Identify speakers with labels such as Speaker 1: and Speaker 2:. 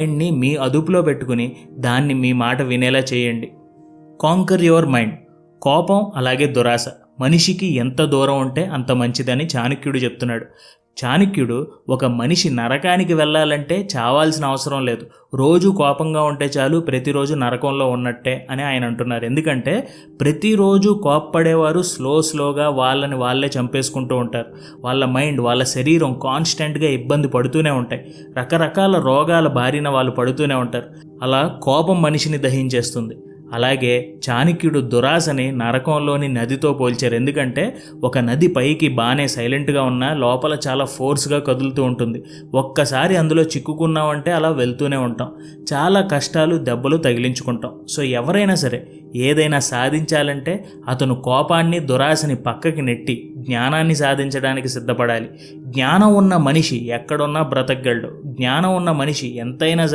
Speaker 1: మైండ్ని మీ అదుపులో పెట్టుకుని దాన్ని మీ మాట వినేలా చేయండి. Canker your mind. కోపం అలాగే దురాశ మనిషికి ఎంత దూరం ఉంటే అంత మంచిదని చాణక్యుడు చెప్తున్నాడు. చాణక్యుడు ఒక మనిషి నరకానికి వెళ్ళాలంటే చావాల్సిన అవసరం లేదు, రోజు కోపంగా ఉంటే చాలు, ప్రతిరోజు నరకంలో ఉన్నట్టే అని ఆయన అంటున్నారు. ఎందుకంటే ప్రతిరోజు కోప్పడేవారు స్లోగా వాళ్ళని వాళ్ళే చంపేసుకుంటూ ఉంటారు. వాళ్ళ మైండ్, వాళ్ళ శరీరం కాన్స్టెంట్గా ఇబ్బంది పడుతూనే ఉంటాయి. రకరకాల రోగాల బారిన వాళ్ళు పడుతూనే ఉంటారు. అలా కోపం మనిషిని దహించేస్తుంది. అలాగే చాణక్యుడు దురాశని నరకంలోని నదితో పోల్చారు. ఎందుకంటే ఒక నది పైకి బాగానే సైలెంట్గా ఉన్నా లోపల చాలా ఫోర్స్గా కదులుతూ ఉంటుంది. ఒక్కసారి అందులో చిక్కుకున్నామంటే అలా వెళ్తూనే ఉంటాం, చాలా కష్టాలు దెబ్బలు తగిలించుకుంటాం. సో ఎవరైనా సరే ఏదైనా సాధించాలంటే అతను కోపాన్ని దురాశని పక్కకి నెట్టి జ్ఞానాన్ని సాధించడానికి సిద్ధపడాలి. జ్ఞానం ఉన్న మనిషి ఎక్కడున్నా బ్రతకగలడు. జ్ఞానం ఉన్న మనిషి ఎంతైనా